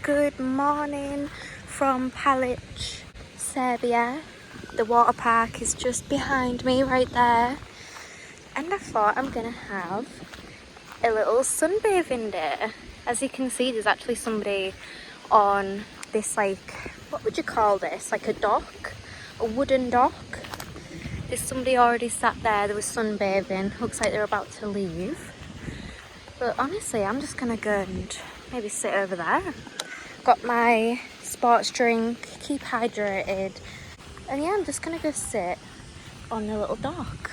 Good morning from Palić, Serbia. The water park is just behind me right there. And I thought I'm gonna have a little sunbathing day. As you can see, there's actually somebody on this, like, what would you call this? Like a dock? A wooden dock. There's somebody already sat there. They were sunbathing. Looks like they're about to leave. But honestly, I'm just gonna go and maybe sit over there. Got my sports drink, keep hydrated. And yeah, I'm just gonna go sit on the little dock.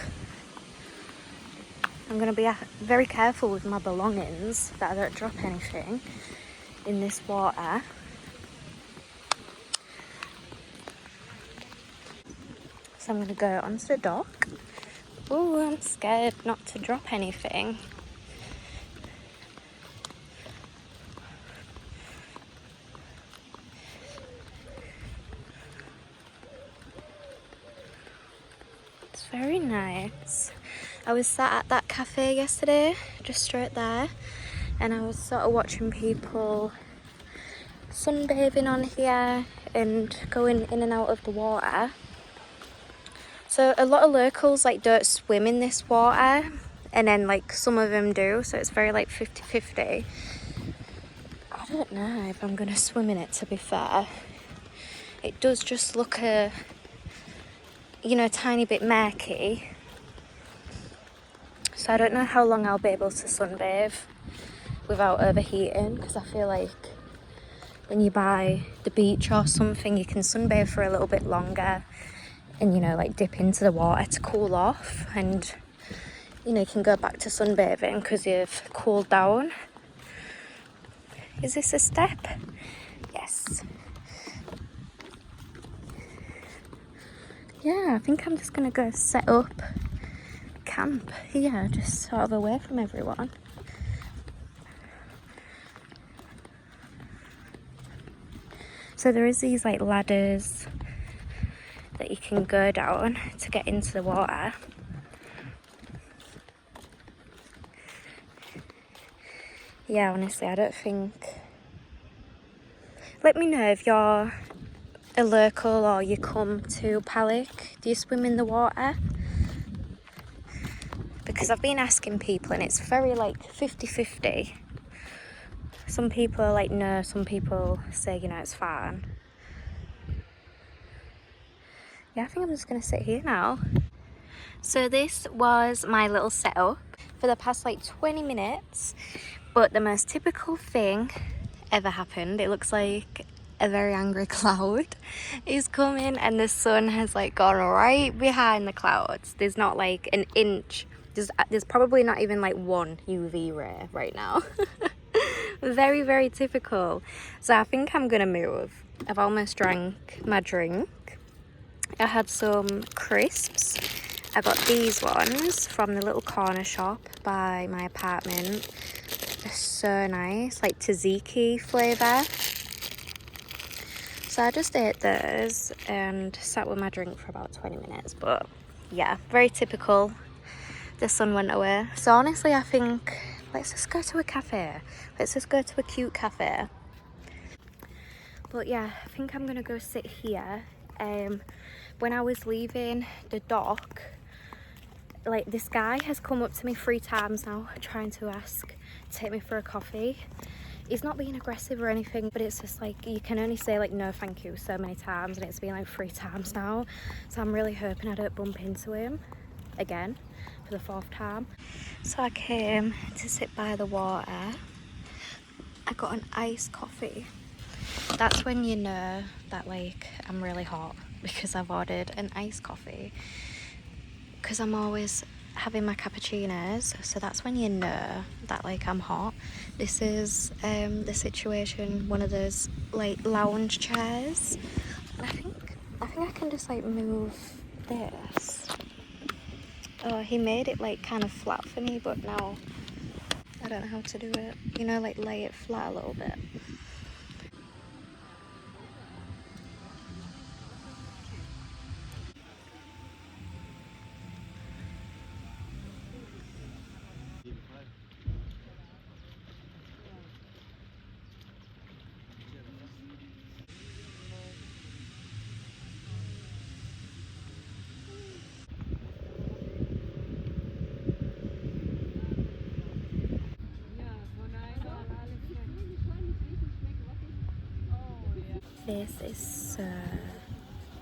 I'm gonna be very careful with my belongings that I don't drop anything in this water. So I'm gonna go onto the dock. Oh, I'm scared not to drop anything. It's very nice. I was sat at that cafe yesterday, just straight there, and I was sort of watching people sunbathing on here and going in and out of the water. So a lot of locals like don't swim in this water, and then like some of them do, so it's very like 50-50. I don't know if I'm gonna swim in it, to be fair. It does just look a tiny bit murky, so I don't know how long I'll be able to sunbathe without overheating, because I feel like when you buy the beach or something, you can sunbathe for a little bit longer and like dip into the water to cool off, and you can go back to sunbathing because you've cooled down. Is this a step? Yes. Yeah, I think I'm just gonna go set up camp here, just sort of away from everyone. So there is these like ladders that you can go down to get into the water. Yeah, honestly, I don't think... Let me know if you're a local or you come to Palić. Do you swim in the water? Because I've been asking people and it's very like 50-50. Some people are like no, some people say it's fine. Yeah, I think I'm just gonna sit here now. So this was my little setup for the past like 20 minutes, but the most typical thing ever happened. It looks like a very angry cloud is coming and the sun has like gone right behind the clouds. There's not like an inch, there's probably not even like one UV ray right now. Very, very typical. So I think I'm gonna move. I've almost drank my drink. I had some crisps. I got these ones from the little corner shop by my apartment. They're so nice, like tzatziki flavour. So I just ate those and sat with my drink for about 20 minutes. But yeah, very typical. The sun went away. So honestly, I think let's just go to a cafe. Let's just go to a cute cafe. But yeah, I think I'm gonna go sit here. When I was leaving the dock, like this guy has come up to me 3 times now trying to take me for a coffee. He's not being aggressive or anything, but it's just like you can only say like no thank you so many times, and it's been like 3 times now. So I'm really hoping I don't bump into him again for the 4th time. So I came to sit by the water. I got an iced coffee. That's when you know that like I'm really hot, because I've ordered an iced coffee, because I'm always having my cappuccinos, so that's when you know that like I'm hot. This is the situation, one of those like lounge chairs. And I think I can just like move this. Oh, he made it like kind of flat for me, but now I don't know how to do it. Like lay it flat a little bit. This is so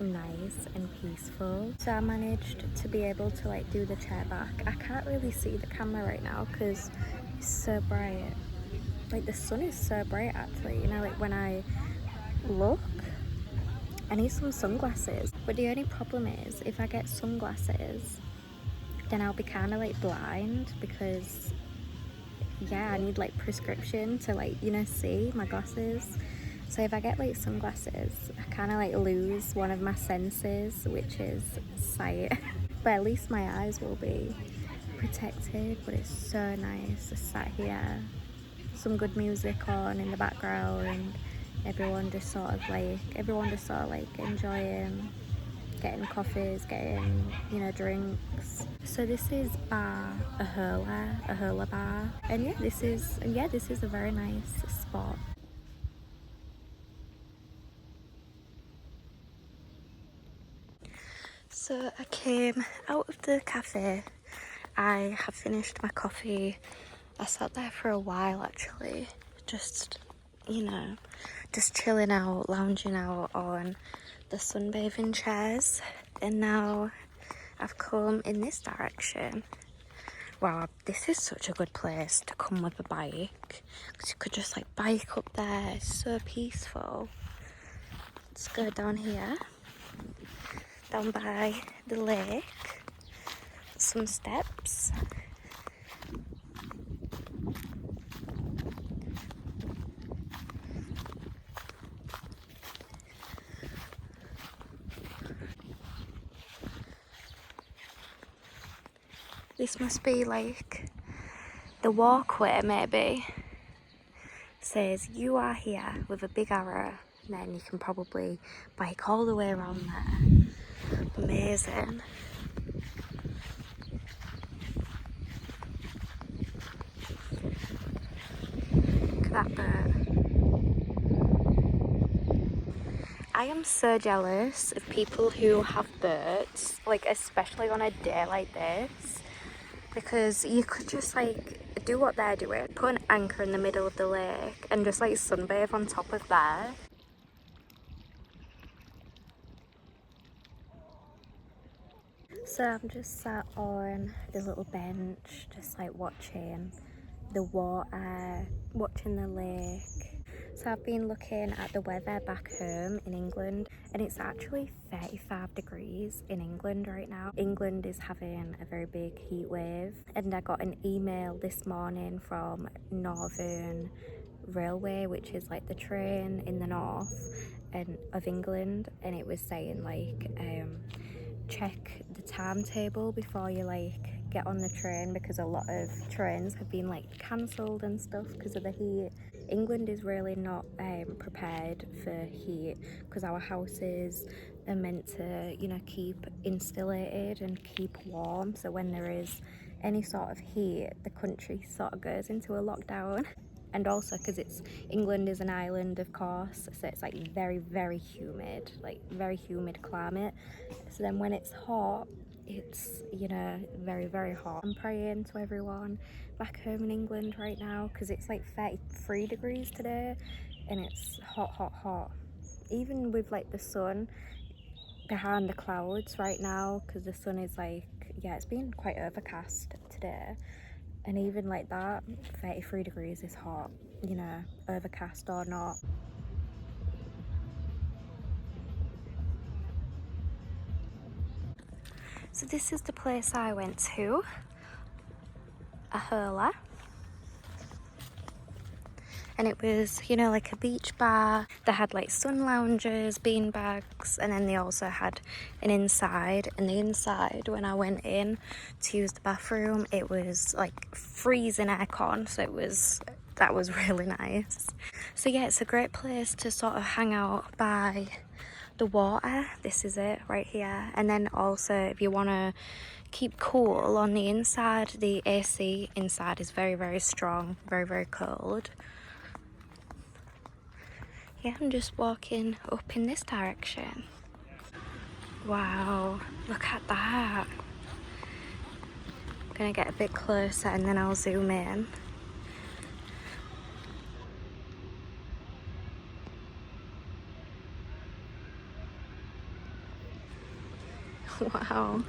nice and peaceful. So I managed to be able to like do the chair back. I can't really see the camera right now because it's so bright. Like the sun is so bright actually, you know, like when I look, I need some sunglasses. But the only problem is if I get sunglasses, then I'll be kind of like blind because yeah, I need like prescription to like, you know, see my glasses. So if I get like sunglasses, I kind of like lose one of my senses, which is sight. But at least my eyes will be protected. But it's so nice to sat here, some good music on in the background, and everyone just sort of like enjoying, getting coffees, getting, you know, drinks. So this is bar a hurler bar, and yeah, this is a very nice spot. So I came out of the cafe. I have finished my coffee. I sat there for a while actually, just, you know, just chilling out, lounging out on the sunbathing chairs. And now I've come in this direction. Wow, this is such a good place to come with a bike because you could just like bike up there. It's so peaceful. Let's go down here, down by the lake. Some steps. This must be like the walkway, maybe. Says you are here with a big arrow, and then you can probably bike all the way around there. Amazing. Look at that bird. I am so jealous of people who have birds, like especially on a day like this, because you could just like do what they're doing, put an anchor in the middle of the lake and just like sunbathe on top of there. So I'm just sat on the little bench, just like watching the water, watching the lake. So I've been looking at the weather back home in England, and it's actually 35 degrees in England right now. England is having a very big heat wave, and I got an email this morning from Northern Railway, which is like the train in the north of England, and it was saying like check the timetable before you like get on the train, because a lot of trains have been like cancelled and stuff because of the heat. England is really not prepared for heat because our houses are meant to, you know, keep insulated and keep warm, so when there is any sort of heat, the country sort of goes into a lockdown. And also because England is an island, of course, so it's like very, very humid, like very humid climate. So then when it's hot, it's, you know, very, very hot. I'm praying to everyone back home in England right now because it's like 33 degrees today and it's hot, hot, hot. Even with like the sun behind the clouds right now, because the sun is like, yeah, it's been quite overcast today. And even like that, 33 degrees is hot, you know, overcast or not. So this is the place I went to, a hurler. And it was, you know, like a beach bar. They had like sun lounges, bean bags, and then they also had an inside. And the inside, when I went in to use the bathroom, it was like freezing aircon, so that was really nice. So yeah, it's a great place to sort of hang out by the water. This is it right here. And then also if you want to keep cool on the inside, the AC inside is very, very strong, very, very cold. Yeah, I'm just walking up in this direction. Wow, look at that. I'm gonna get a bit closer and then I'll zoom in. Wow.